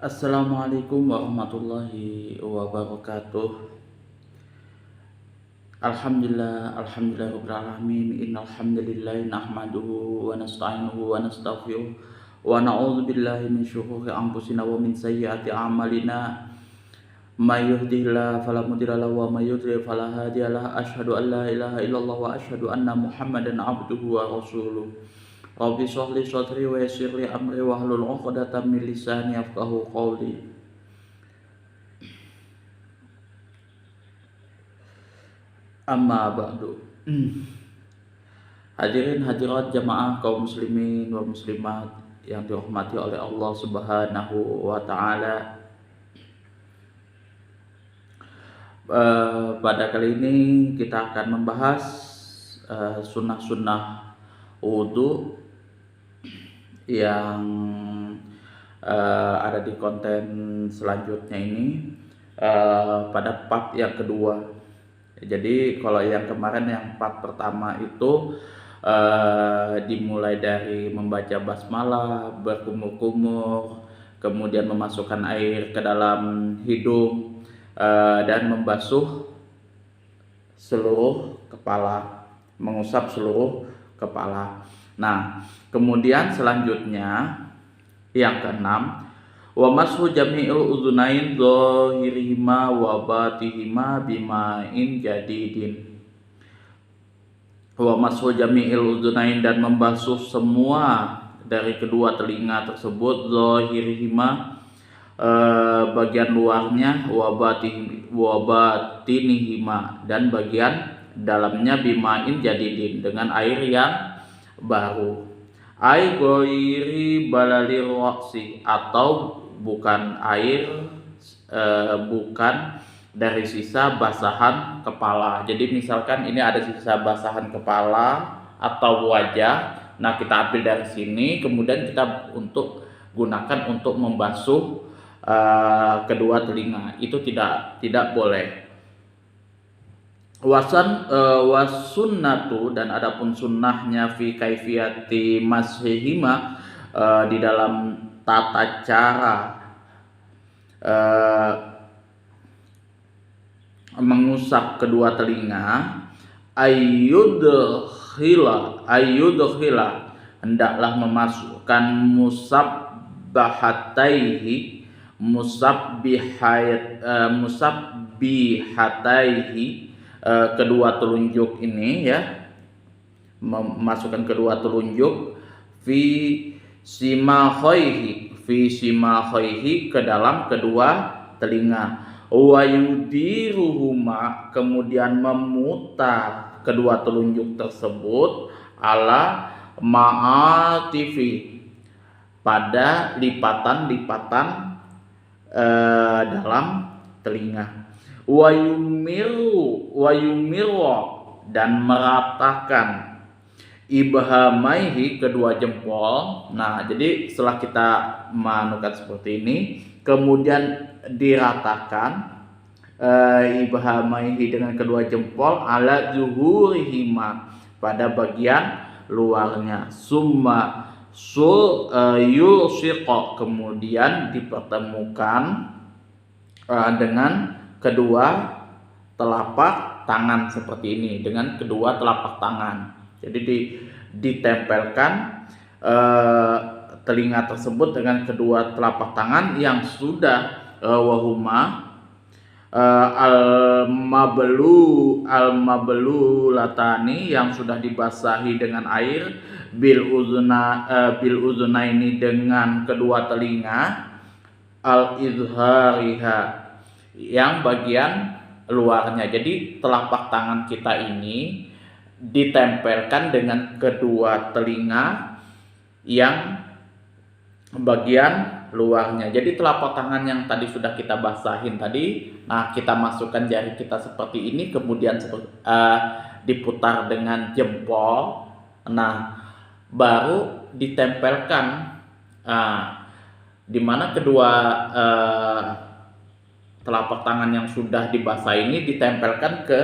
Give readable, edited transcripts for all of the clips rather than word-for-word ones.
Assalamualaikum warahmatullahi wabarakatuh. Alhamdulillahirabbil alamin. Innal hamdalillah nahmaduhu wa nasta'inuhu wa nastaghfiruh wa na'udzu billahi min syururi anfusina wa min sayyiati a'malina. May yahdihillahu fala mudilla lahu wa may yudlil fala hadiyalah. Asyhadu an la ilaha illallah wa asyhadu anna Muhammadan abduhu wa rasuluh. Rabbi shrah li sadri wa yassir li amri wahlul 'uqdatam min lisani yafqahu qawli. Amma ba'du. Hadirin hadirat jamaah kaum muslimin wa muslimat yang dirahmati oleh Allah Subhanahu wa taala. Pada kali ini kita akan membahas sunnah-sunnah wudhu yang ada di konten selanjutnya ini, pada part yang kedua. Jadi kalau yang kemarin yang part pertama itu dimulai dari membaca basmalah, berkumur-kumur, kemudian memasukkan air ke dalam hidung dan membasuh seluruh kepala, mengusap seluruh kepala. Nah, kemudian selanjutnya yang keenam, wa mashu jami'il udzunain zahirihima wa batihima bima'in jadidin. Wa mashu jami'il udzunain, dan membasuh semua dari kedua telinga tersebut, zahirihima bagian luarnya, wa batinihima, dan bagian dalamnya, bima'in jadidin, dengan air yang baru. Ai ghairi balalir waqsi, atau bukan air, bukan dari sisa basahan kepala. Jadi misalkan ini ada sisa basahan kepala atau wajah, nah kita ambil dari sini, kemudian kita gunakan untuk membasuh kedua telinga, itu tidak boleh. Wasunnatu, dan adapun sunnahnya, fi kaifiyati mashihima, di dalam tata cara mengusap kedua telinga, ayyudkhila, hendaklah memasukkan musabbihataihi, kedua telunjuk ini ya, memasukkan kedua telunjuk, fi simakhaihi, ke dalam kedua telinga, wa yudiruhuma, kemudian memutar kedua telunjuk tersebut, ala ma'atifi, pada lipatan-lipatan dalam telinga, wa yumiru, dan meratakan, ibhamaihi, kedua jempol. Nah, jadi setelah kita manukan seperti ini, kemudian diratakan ibhamaihi, dengan kedua jempol, ala zuhurihima, pada bagian luarnya, summa yulsiqa, kemudian dipertemukan dengan kedua telapak tangan seperti ini, dengan kedua telapak tangan. Jadi ditempelkan telinga tersebut dengan kedua telapak tangan yang sudah wahuma al-mablulatani, yang sudah dibasahi dengan air, bil uzunaini, dengan kedua telinga, al-izhariha, yang bagian luarnya. Jadi telapak tangan kita ini ditempelkan dengan kedua telinga yang bagian luarnya. Jadi telapak tangan yang tadi sudah kita basahin tadi, nah kita masukkan jari kita seperti ini, kemudian diputar dengan jempol, nah baru ditempelkan, di mana kedua telapak tangan yang sudah dibasah ini ditempelkan ke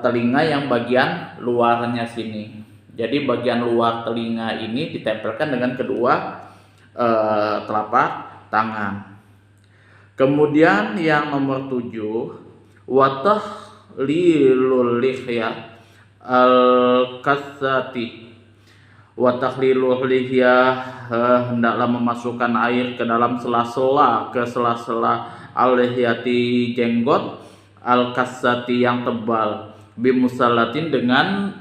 telinga yang bagian luarnya sini. Jadi bagian luar telinga ini ditempelkan dengan kedua telapak tangan. Kemudian yang nomor 7, wa tahlilul lihyah al-katsati. Wa tahlilul lihyah, hendaklah memasukkan air ke dalam sela-sela al-lihyati, jenggot, al-katsati yang tebal, bimusallatin dengan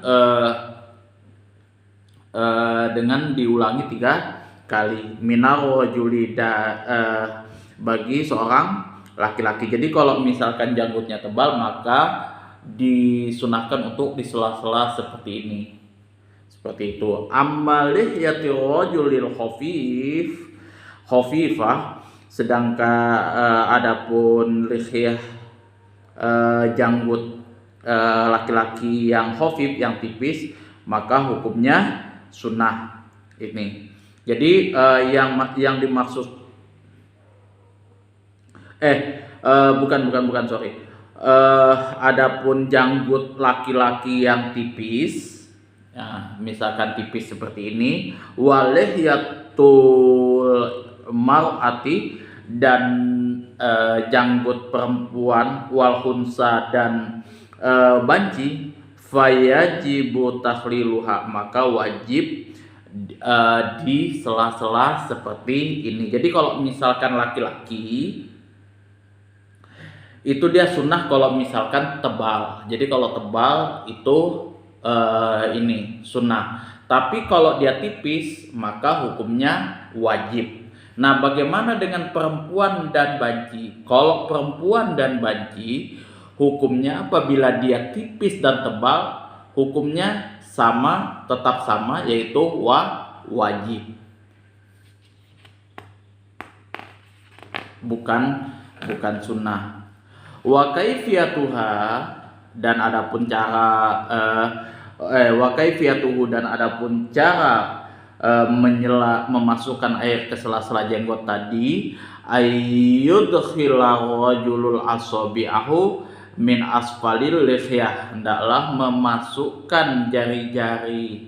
diulangi 3 kali, minar rajuli, bagi seorang laki-laki. Jadi kalau misalkan janggutnya tebal, maka disunahkan untuk di sela-sela seperti ini. Seperti itu. Ammalih yati rajulil khafifah, sedangkan adapun lihyah, janggut laki-laki yang khafif, yang tipis, maka hukumnya sunnah ini. Jadi yang dimaksud bukan sorry. Adapun janggut laki-laki yang tipis, ya, misalkan tipis seperti ini, walihyatul mar'ati, dan janggut perempuan, wal khunsa, dan banci, fayajibu tahliluha, maka wajib di sela-sela seperti ini. Jadi kalau misalkan laki-laki itu dia sunnah kalau misalkan tebal. Jadi kalau tebal itu ini sunnah. Tapi kalau dia tipis maka hukumnya wajib. Nah, bagaimana dengan perempuan dan banci? Kalau perempuan dan banci, hukumnya apabila dia tipis dan tebal, hukumnya sama, tetap sama, yaitu wajib. Bukan sunnah. Wa kaifiyatuha, dan adapun cara memasukkan air ke sela-sela jenggot tadi, ayyudkhila rajulul asabi'ahu min asfalil lihyah, hendaklah memasukkan jari-jari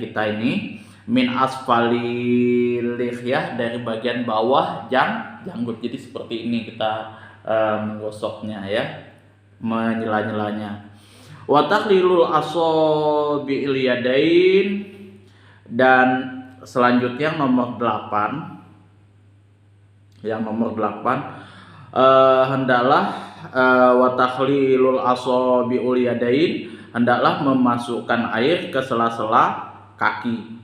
kita ini min asfalil lihyah, dari bagian bawah janggut. Jadi seperti ini kita menggosoknya, ya, menyela-nyelanya. Wa tahlilul asabi'il yadain, dan selanjutnya nomor 8, hendaklah wa tahlilul asabi'ul yadain, hendaklah memasukkan air ke sela-sela kaki.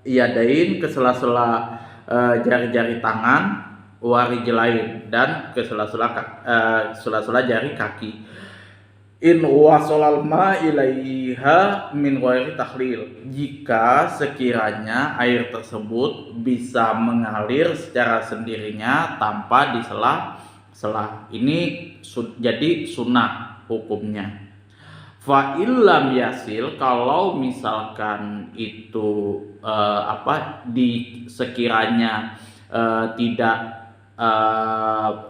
Yadain, ke sela-sela jari-jari tangan, warijlain, dan ke sela-sela jari kaki. In wasolal ma ilaiha min ghairi tahlil, jika sekiranya air tersebut bisa mengalir secara sendirinya tanpa disela-sela. Ini jadi sunnah hukumnya. Fa illam yasil, kalau misalkan itu sekiranya tidak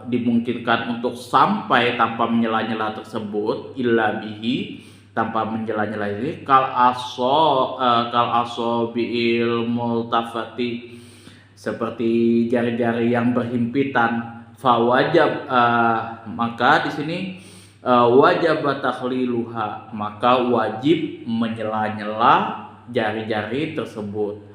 dimungkinkan untuk sampai tanpa menyela-nyela tersebut, illa bihi, tanpa menyela-nyela ini, kal asabiil multafati, seperti jari-jari yang berhimpitan, fa wajab, maka di sini wajib takhliluha, maka wajib menyela-nyela jari-jari tersebut.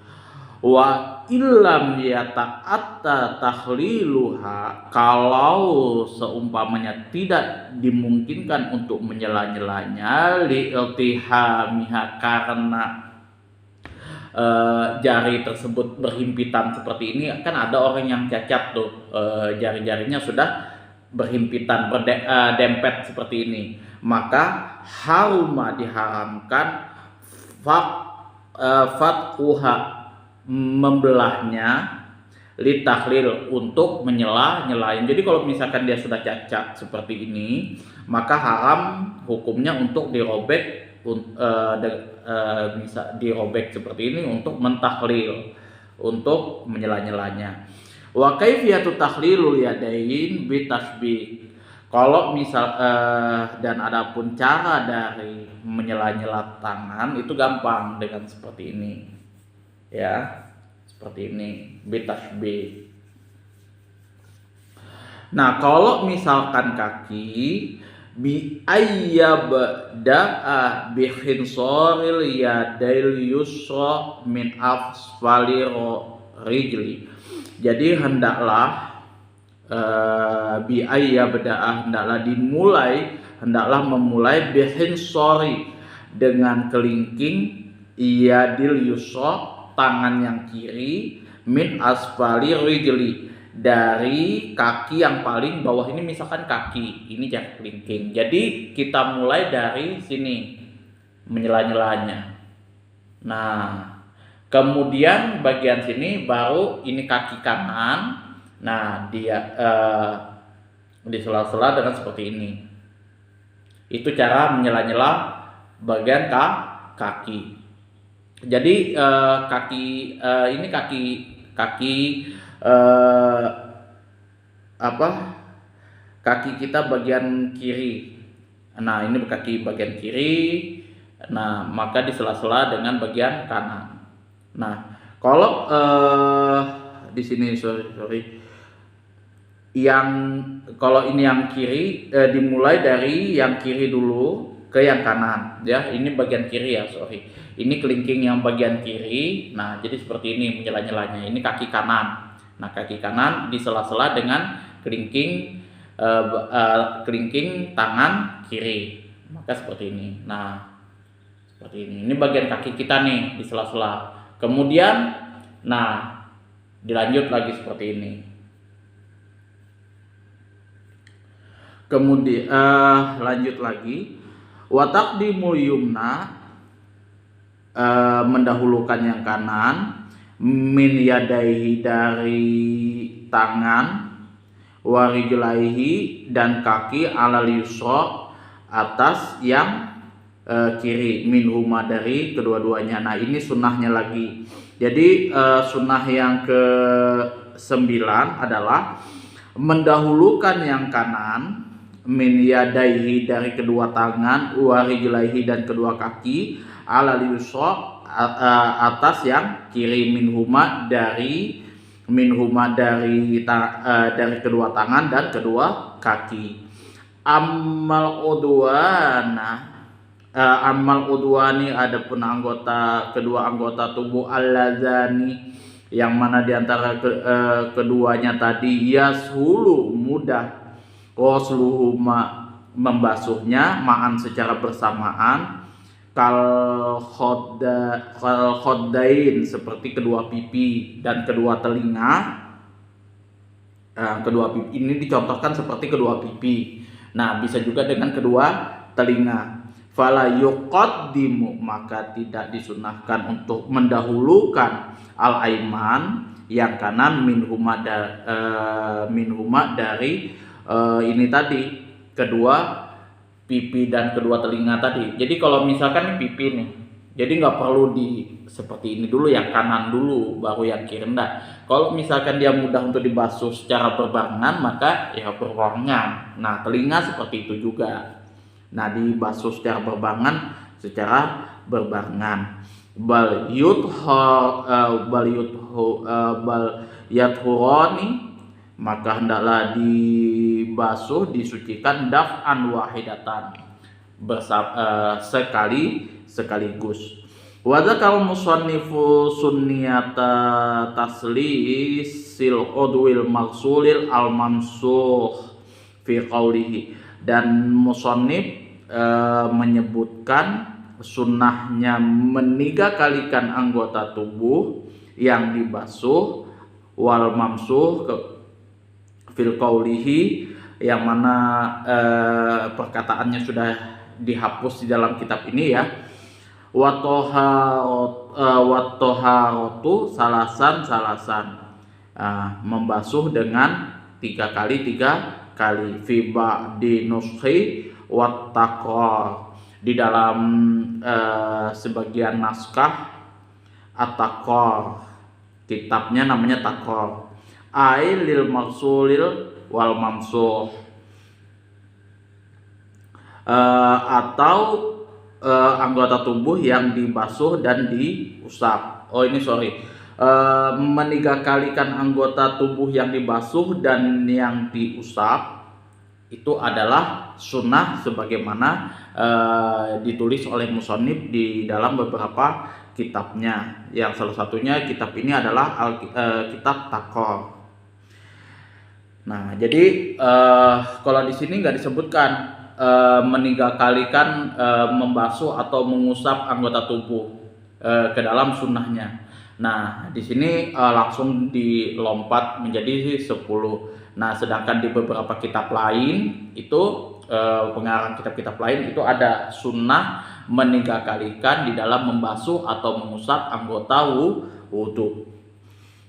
Wa illam yata'atta takhliluha, kalau seumpamanya tidak dimungkinkan untuk menyela-nyelanya, li'iltihamiha, karena jari tersebut berhimpitan seperti ini. Kan ada orang yang cacat tuh, jari-jarinya sudah berhimpitan, dempet seperti ini, maka diharamkan fatquha, membelahnya, litahlil, untuk menyela-nyelain. Jadi kalau misalkan dia sudah cacat seperti ini, maka haram hukumnya untuk dirobek, bisa dirobek seperti ini untuk mentahlil, untuk menyela-nyelanya. Wa kaifiyatu tahlilul yadain bitasbih, Kalau misal dan adapun cara dari menyela-nyela tangan itu gampang dengan seperti ini. Ya, seperti ini, B-B. Nah, kalau misalkan kaki bi ayyabda'a bi khinsoril yadail yusra min asfali rijli. Jadi hendaklah bi ayyabda'a hendaklah memulai bi khinsori dengan kelingking yadil yusra tangan yang kiri min asfali rijli dari kaki yang paling bawah. Ini misalkan kaki ini jangan kelingking, jadi kita mulai dari sini menyela-nyelanya. Nah, kemudian bagian sini baru ini kaki kanan. Nah, dia di sela-sela dengan seperti ini. Itu cara menyela-nyela bagian kaki. Jadi ini kaki kaki kita bagian kiri. Nah, ini kaki bagian kiri. Nah, maka di sela-sela dengan bagian kanan. Nah, kalau di sini sorry. Kalau ini yang kiri, dimulai dari yang kiri dulu ke yang kanan ya. Ini bagian kiri ya, sorry. Ini kelingking yang bagian kiri. Nah, jadi seperti ini menyela-nyelanya. Ini kaki kanan. Nah, kaki kanan di sela-sela dengan kelingking tangan kiri. Maka seperti ini. Nah, seperti ini. Ini bagian kaki kita nih di sela-sela. Kemudian nah, dilanjut lagi seperti ini. Kemudian lanjut lagi, wa taqdimul yumna, mendahulukan yang kanan, min yadaihi dari tangan, wa rijlaihi dan kaki, alal yusra atas yang kiri, min huma dari kedua-duanya. Nah, ini sunnahnya lagi. Jadi sunnah yang ke-9 adalah mendahulukan yang kanan, min yadaihi dari kedua tangan, wa rijlaihi dan kedua kaki, alal yusra atas yang kiri, minhuma dari kedua tangan dan kedua kaki. Amal udwani adapun kedua anggota tubuh alladzani yang mana diantara keduanya tadi yashulu mudah ghusluhuma membasuhnya ma'an secara bersamaan, kal khoddain seperti kedua pipi dan kedua telinga. Kedua pipi ini dicontohkan seperti kedua pipi. Nah, bisa juga dengan kedua telinga. Fala yuqaddimu, maka tidak disunahkan untuk mendahulukan al-aiman yang kanan minhuma dari ini tadi kedua pipi dan kedua telinga tadi. Jadi kalau misalkan ini pipi nih, jadi nggak perlu seperti ini dulu, yang kanan dulu baru yang kiri. Enggak. Kalau misalkan dia mudah untuk dibasuh secara berbarengan, maka ya berbarengan. Nah, telinga seperti itu juga. Nah, dibasuh secara berbarengan. Bal yathurani, maka hendaklah dibasuh, disucikan daf'an wahidatan, sekaligus. Wa dzakal musannifu sunniyata taslisil udwil maksulil al mamsuh fi qawlihi, dan musannif menyebutkan sunnahnya meniga-kalikan anggota tubuh yang dibasuh wal mamsuh fil qawlihi, yang mana perkataannya sudah dihapus di dalam kitab ini ya. Watoharotu salasan, membasuh dengan 3 kali fiba di nuskhi wattaqor, di dalam sebagian naskah at-taqor, kitabnya namanya taqor, lil maksulil wal mamsuh, atau anggota tubuh yang dibasuh dan diusap. Meniga-kalikan anggota tubuh yang dibasuh dan yang diusap itu adalah sunnah sebagaimana ditulis oleh musannif di dalam beberapa kitabnya. Yang salah satunya kitab ini adalah kitab Taqwa. Nah, jadi kalau di sini nggak disebutkan meniga-kalikan membasuh atau mengusap anggota tubuh ke dalam sunnahnya. Nah, di sini langsung dilompat menjadi 10. Nah, sedangkan di beberapa kitab lain itu pengarang kitab-kitab lain itu ada sunnah meniga-kalikan di dalam membasuh atau mengusap anggota wudhu.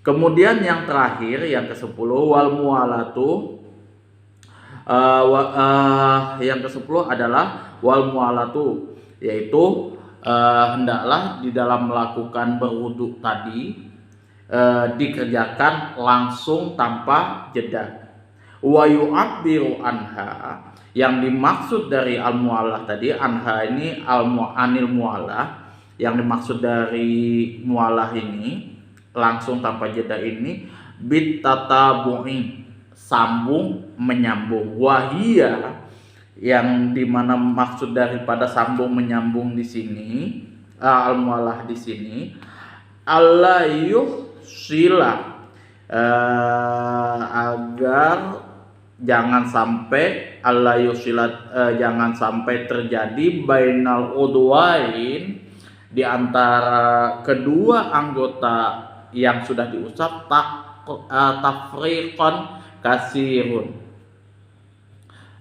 Kemudian yang terakhir yang ke-10 wal mualatu. Yang ke-10 adalah wal mualatu, yaitu hendaklah di dalam melakukan berwudu tadi dikerjakan langsung tanpa jeda. Wa yu'abbiru anha, yang dimaksud dari al-mu'alah tadi, anha ini anil mu'alah, yang dimaksud dari mu'alah ini langsung tanpa jeda ini bit tatabu'i, sambung menyambung. Wahia, yang dimana maksud daripada sambung menyambung di sini al-mu'alah di sini sila agar jangan sampai jangan sampai terjadi bainal udwain, di antara kedua anggota yang sudah diusap tafriqan kasirun,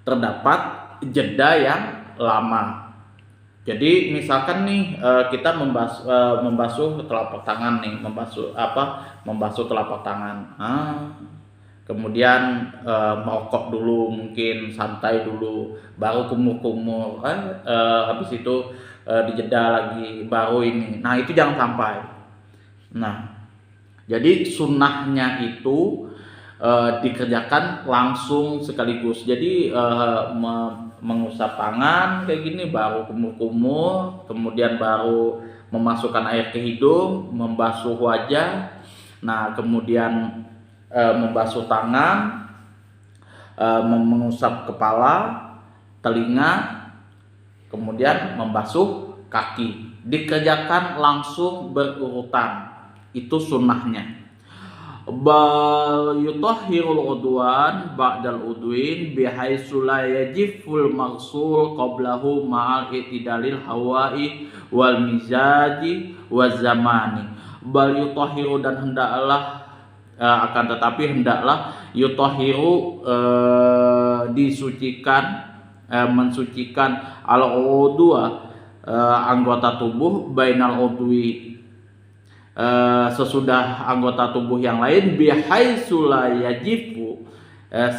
terdapat jeda yang lama. Jadi misalkan nih kita membasuh telapak tangan nih, membasuh telapak tangan. Kemudian merokok dulu, mungkin santai dulu, baru kumur-kumur, habis itu dijeda lagi, baru ini. Nah, itu jangan sampai. Nah, jadi sunnahnya itu dikerjakan langsung sekaligus. Jadi mengusap tangan kayak gini, baru kumur-kumur, kemudian baru memasukkan air ke hidung, membasuh wajah. Nah, kemudian membasuh tangan, mengusap kepala, telinga, kemudian membasuh kaki. Dikerjakan langsung berurutan. Itu sunnahnya. Bal yutahhirul udwan ba'dal udwin bihaitsu la yajiful maghsul qablahu ma'al itidalil hawa'i wal mizaji waz zamani. Bal yutahhiru, dan hendaklah akan tetapi hendaklah yutahhiru disucikan, mensucikan al udwa anggota tubuh bainal udwi, sesudah anggota tubuh yang lain, bihaitsu la yajifu,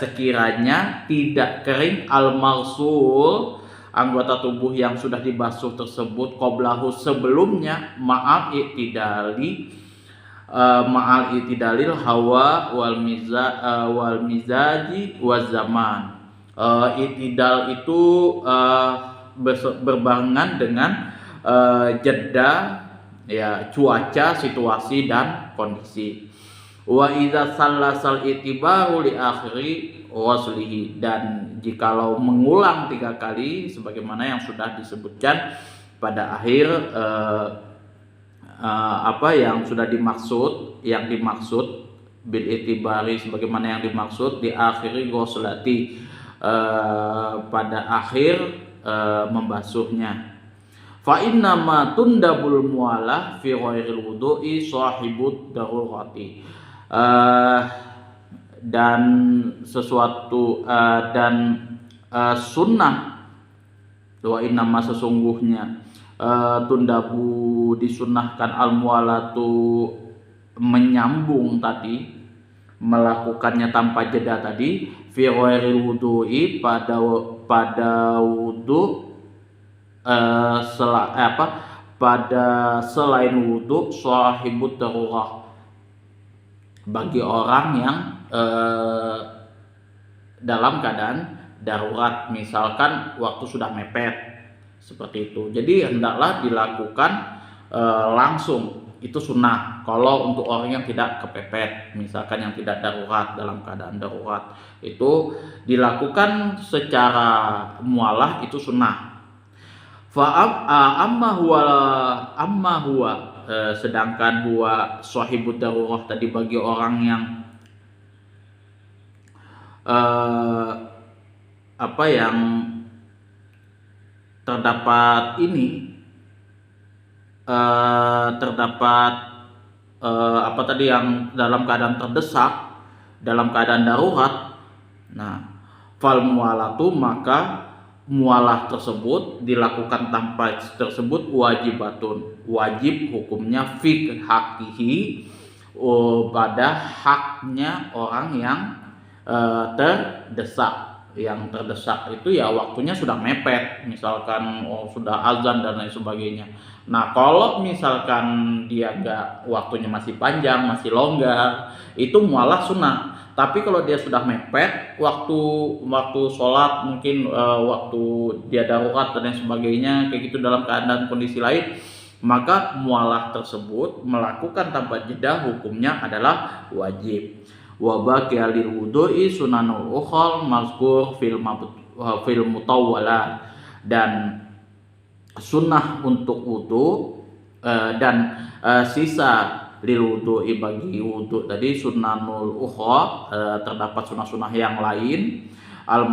sekiranya tidak kering al-maghsul, anggota tubuh yang sudah dibasuh tersebut, qablahu, sebelumnya, ma'al itidalil hawa wal mizaji waz zaman. Itidal itu berbarengan dengan jeda, ya, cuaca, situasi dan kondisi. Wa idza sallasal itibaru li akhiri waslihi, dan jikalau mengulang 3 kali sebagaimana yang sudah disebutkan pada akhir apa yang sudah dimaksud, bil itibari, sebagaimana yang dimaksud di akhiri ghuslati, pada akhir membasuhnya. Fa inna ma tundabul mualah fi ghairil wudu'i sahibud darurati, dan sesuatu sunnah, wa inna ma sesungguhnya tundabu disunnahkan al mualatu, menyambung tadi, melakukannya tanpa jeda tadi, fi ghairil wudu'i pada wudu, pada selain wudhu, sahibut darurah, bagi orang yang dalam keadaan darurat, misalkan waktu sudah mepet seperti itu. Jadi hendaklah dilakukan langsung, itu sunnah. Kalau untuk orang yang tidak kepepet, misalkan yang tidak darurat, dalam keadaan darurat, itu dilakukan secara mualah, itu sunnah. Amma huwa sedangkan huwa sahibud darurah tadi, bagi orang yang yang terdapat yang dalam keadaan terdesak, dalam keadaan darurat. Nah, fal mualatu, maka mualah tersebut dilakukan tanpa tersebut wajibatun, wajib hukumnya fi hakihi, pada haknya orang yang terdesak. Yang terdesak itu ya waktunya sudah mepet, misalkan sudah azan dan lain sebagainya. Nah, kalau misalkan dia waktunya masih panjang, masih longgar, itu mualah sunnah. Tapi kalau dia sudah mepet, waktu sholat, mungkin waktu dia darurat dan lain sebagainya, kayak gitu, dalam keadaan kondisi lain, maka mualah tersebut melakukan tanpa jeda hukumnya adalah wajib. Wa baqiya lil wudu'i sunanul ukhal mazkur fil mutawwalat, dan sunnah untuk wudu dan sisa lil wudu'i, bagi wudu tadi, sunanul ukhal, terdapat sunnah-sunnah yang lain. Al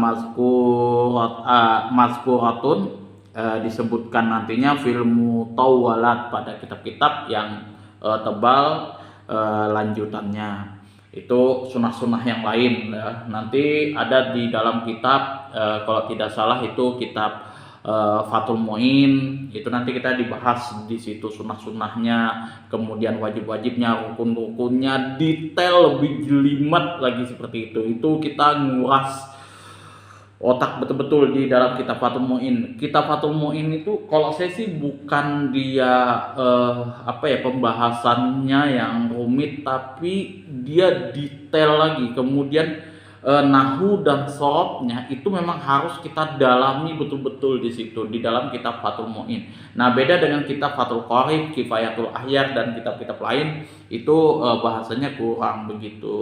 mazkuratun disebutkan nantinya fil mutawwalat, pada kitab-kitab yang tebal lanjutannya. Itu sunnah-sunnah yang lain nanti ada di dalam kitab, kalau tidak salah itu kitab Fathul Mu'in. Itu nanti kita dibahas di situ sunnah-sunnahnya, kemudian wajib-wajibnya, rukun-rukunnya, detail lebih jelimet lagi seperti itu. Itu kita nguras otak betul-betul di dalam kitab Fathul Mu'in. Kitab Fathul Mu'in itu kalau saya sih bukan dia pembahasannya yang rumit, tapi dia detail lagi. Kemudian nahwu dan shorobnya itu memang harus kita dalami betul-betul di situ, di dalam kitab Fathul Mu'in. Nah, beda dengan kitab Fathul Qorib, Kifayatul Ahyar, dan kitab-kitab lain, itu bahasanya kurang begitu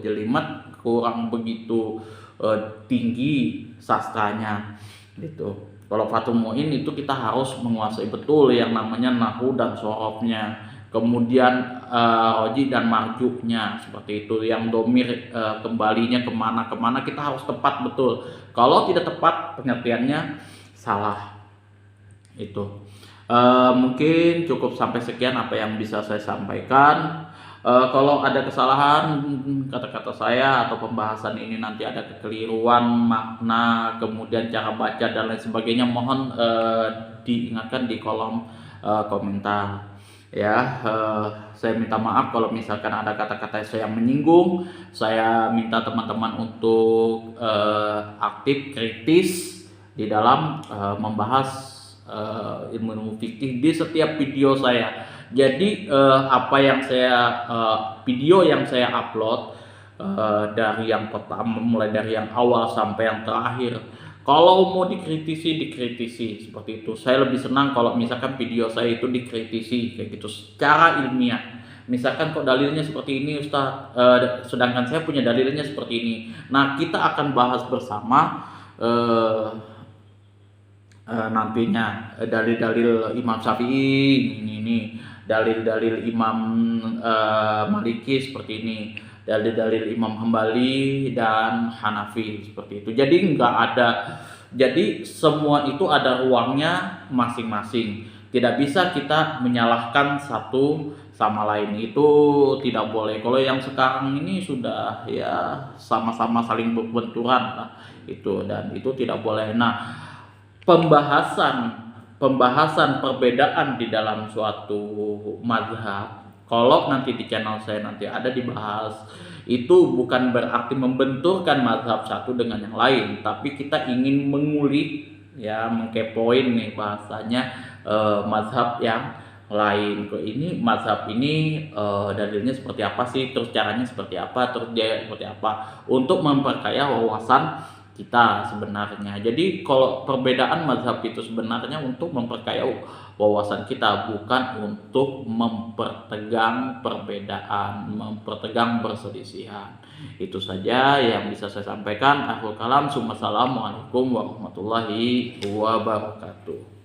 jelimet, kurang begitu tinggi sastranya gitu. Kalau Fathul Mu'in itu kita harus menguasai betul yang namanya nahwu dan shorobnya, kemudian roji dan marju'nya seperti itu, yang domir kembalinya kemana kita harus tepat betul. Kalau tidak tepat, pengertiannya salah. Itu mungkin cukup sampai sekian apa yang bisa saya sampaikan. Kalau ada kesalahan kata-kata saya atau pembahasan ini nanti ada kekeliruan makna, kemudian cara baca dan lain sebagainya, mohon diingatkan di kolom komentar ya. Saya minta maaf kalau misalkan ada kata-kata saya yang menyinggung. Saya minta teman-teman untuk aktif kritis di dalam membahas ilmu fikih di setiap video saya. Jadi video yang saya upload dari yang pertama, mulai dari yang awal sampai yang terakhir, kalau mau dikritisi seperti itu. Saya lebih senang kalau misalkan video saya itu dikritisi kayak gitu secara ilmiah. Misalkan kok dalilnya seperti ini Ustaz, sedangkan saya punya dalilnya seperti ini. Nah, kita akan bahas bersama nantinya dalil-dalil Imam Syafi'i ini, dalil-dalil Imam Maliki seperti ini, dalil-dalil Imam Hambali dan Hanafi seperti itu. Jadi semua itu ada ruangnya masing-masing. Tidak bisa kita menyalahkan satu sama lain, itu tidak boleh. Kalau yang sekarang ini sudah ya sama-sama saling berbenturan lah itu, dan itu tidak boleh. Nah, pembahasan perbedaan di dalam suatu mazhab, kalau nanti di channel saya nanti ada dibahas, itu bukan berarti membenturkan mazhab satu dengan yang lain, tapi kita ingin mengulik ya, mengkepoin nih bahasanya mazhab yang lain. Kok ini mazhab ini dalilnya seperti apa sih, terus caranya seperti apa, terus dia seperti apa, untuk memperkaya wawasan kita sebenarnya. Jadi kalau perbedaan mazhab itu sebenarnya untuk memperkaya wawasan kita, bukan untuk mempertegang perbedaan, mempertegang perselisihan. Itu saja yang bisa saya sampaikan. Akhul kalam. Assalamualaikum warahmatullahi wabarakatuh.